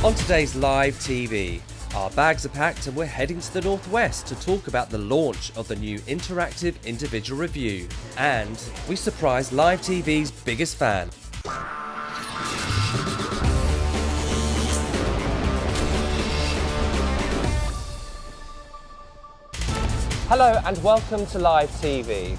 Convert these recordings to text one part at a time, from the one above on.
On today's live TV, our bags are packed and we're heading to the northwest to talk about the launch of the new interactive individual review. And we surprised live TV's biggest fan. Hello and welcome to Live TV.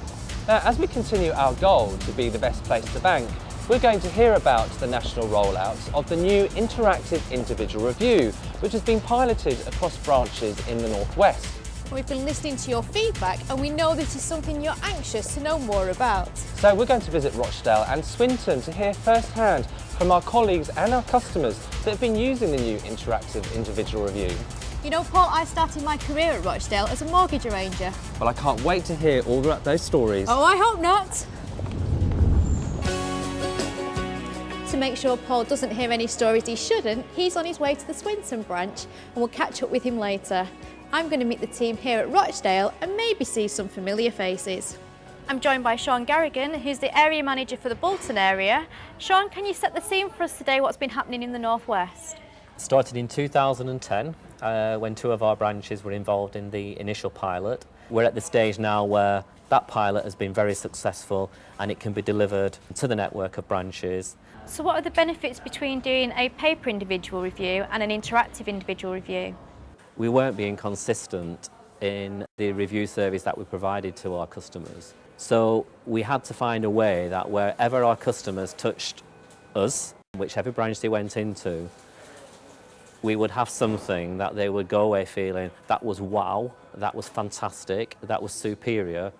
Now, as we continue our goal to be the best place to bank, we're going to hear about the national rollout of the new interactive individual review, which has been piloted across branches in the northwest. We've been listening to your feedback and we know this is something you're anxious to know more about. So we're going to visit Rochdale and Swinton to hear firsthand from our colleagues and our customers that have been using the new interactive individual review. You know, Paul, I started my career at Rochdale as a mortgage arranger. Well, I can't wait to hear all those stories. Oh, I hope not. To make sure Paul doesn't hear any stories he shouldn't, he's on his way to the Swinton branch and we'll catch up with him later. I'm going to meet the team here at Rochdale and maybe see some familiar faces. I'm joined by Sean Garrigan, who's the area manager for the Bolton area. Sean, can you set the scene for us today, what's been happening in the northwest? Started in 2010 when two of our branches were involved in the initial pilot. We're at the stage now where that pilot has been very successful and it can be delivered to the network of branches. So what are the benefits between doing a paper individual review and an interactive individual review? We weren't being consistent in the review service that we provided to our customers. So we had to find a way that wherever our customers touched us, whichever branch they went into, we would have something that they would go away feeling that was wow, that was fantastic, that was superior,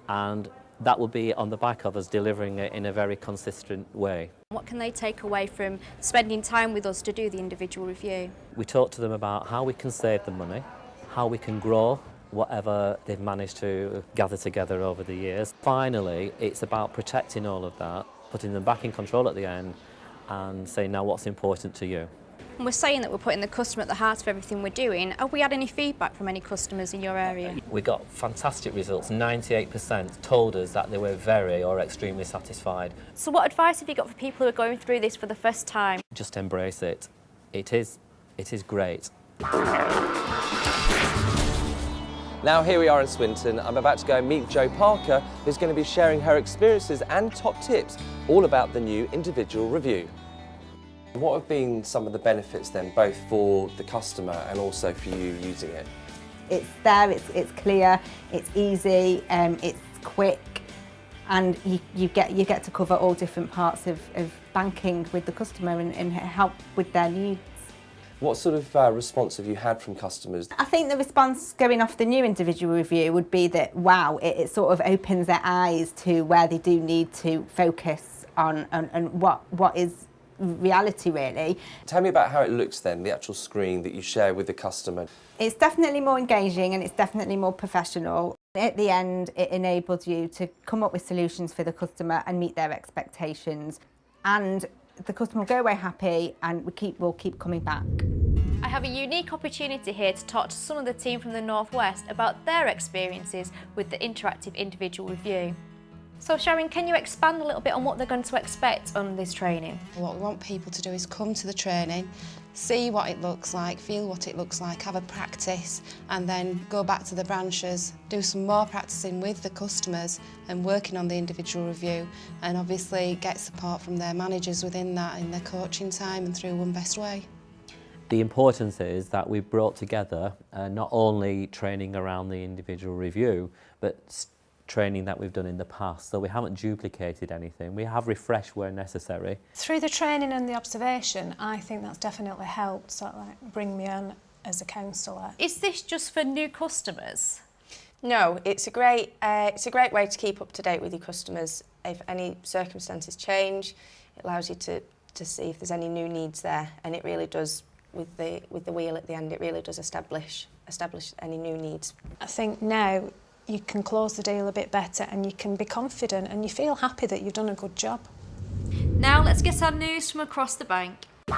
and that would be on the back of us delivering it in a very consistent way. What can they take away from spending time with us to do the individual review? We talk to them about how we can save them money, how we can grow whatever they've managed to gather together over the years. Finally, it's about protecting all of that, putting them back in control at the end and saying, now what's important to you? And we're saying that we're putting the customer at the heart of everything we're doing. Have we had any feedback from any customers in your area? We got fantastic results. 98% told us that they were very or extremely satisfied. So what advice have you got for people who are going through this for the first time? Just embrace it. It is great. Now here we are in Swinton. I'm about to go and meet Jo Parker, who's going to be sharing her experiences and top tips all about the new individual review. What have been some of the benefits then, both for the customer and also for you using it? It's there, it's clear, it's easy, it's quick, and you get to cover all different parts of banking with the customer and help with their needs. What sort of response have you had from customers? I think the response going off the new individual review would be that, wow, it sort of opens their eyes to where they do need to focus on and what is reality, really. Tell me about how it looks then, the actual screen that you share with the customer. It's definitely more engaging and it's definitely more professional. At the end, it enables you to come up with solutions for the customer and meet their expectations. And the customer will go away happy and we'll keep coming back. I have a unique opportunity here to talk to some of the team from the Northwest about their experiences with the interactive individual review. So Sharon, can you expand a little bit on what they're going to expect on this training? What we want people to do is come to the training, see what it looks like, feel what it looks like, have a practice, and then go back to the branches, do some more practicing with the customers and working on the individual review, and obviously get support from their managers within that in their coaching time and through One Best Way. The importance is that we've brought together not only training around the individual review, but training that we've done in the past, so we haven't duplicated anything. We have refreshed where necessary. Through the training and the observation, I think that's definitely helped sort of like bring me on as a counsellor. Is this just for new customers? No, it's a great way to keep up to date with your customers. If any circumstances change, it allows you to see if there's any new needs there, and it really does, with the wheel at the end, it really does establish any new needs. I think now you can close the deal a bit better and you can be confident and you feel happy that you've done a good job. Now let's get our news from across the bank. A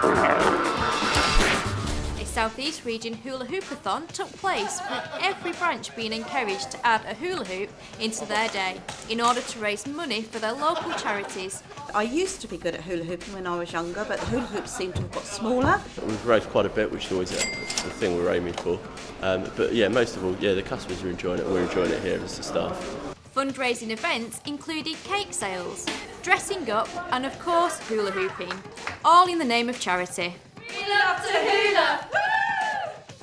South East Region Hula Hoopathon took place, with every branch being encouraged to add a hula hoop into their day in order to raise money for their local charities. I used to be good at hula hooping when I was younger, but the hula hoops seem to have got smaller. We've raised quite a bit, which is always the thing we're aiming for. But yeah, most of all, yeah, the customers are enjoying it. We're enjoying it here as the staff. Fundraising events included cake sales, dressing up and of course hula hooping, all in the name of charity. We love to hula!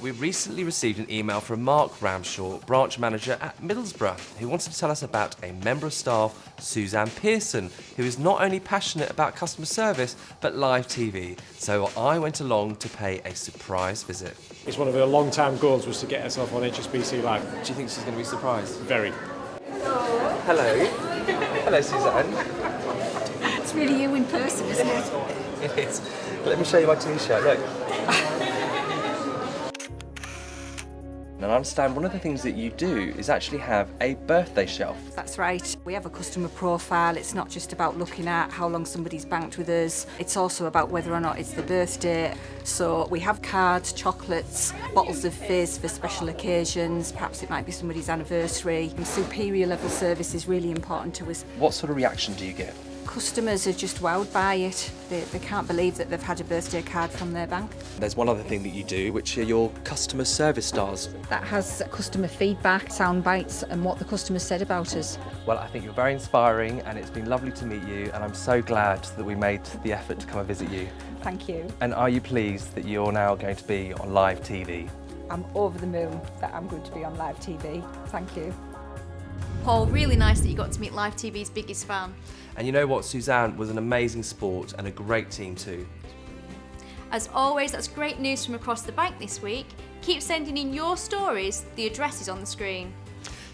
We recently received an email from Mark Ramshaw, branch manager at Middlesbrough, who wanted to tell us about a member of staff, Suzanne Pearson, who is not only passionate about customer service, but live TV. So I went along to pay a surprise visit. It's one of her long-time goals was to get herself on HSBC Live. Do you think she's going to be surprised? Very. Hello. Hello, Suzanne. It's really you in person, isn't it? It is. Let me show you my T-shirt, look. And I understand one of the things that you do is actually have a birthday shelf. That's right. We have a customer profile. It's not just about looking at how long somebody's banked with us. It's also about whether or not it's the birthday. So we have cards, chocolates, bottles of fizz for special occasions. Perhaps it might be somebody's anniversary. And superior level service is really important to us. What sort of reaction do you get? Customers are just wowed by it. They can't believe that they've had a birthday card from their bank. There's one other thing that you do, which are your customer service stars. That has customer feedback, sound bites, and what the customers said about us. Well, I think you're very inspiring and it's been lovely to meet you, and I'm so glad that we made the effort to come and visit you. Thank you. And are you pleased that you're now going to be on live TV? I'm over the moon that I'm going to be on live TV. Thank you. Paul, really nice that you got to meet Live TV's biggest fan. And you know what, Suzanne was an amazing sport and a great team too. As always, that's great news from across the bank this week. Keep sending in your stories. The address is on the screen.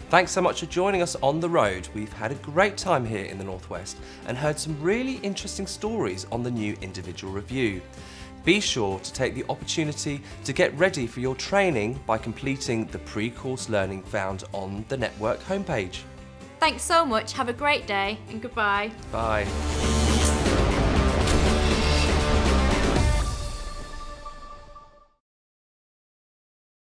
Thanks so much for joining us on the road. We've had a great time here in the Northwest and heard some really interesting stories on the new individual review. Be sure to take the opportunity to get ready for your training by completing the pre-course learning found on the network homepage. Thanks so much, have a great day and goodbye. Bye.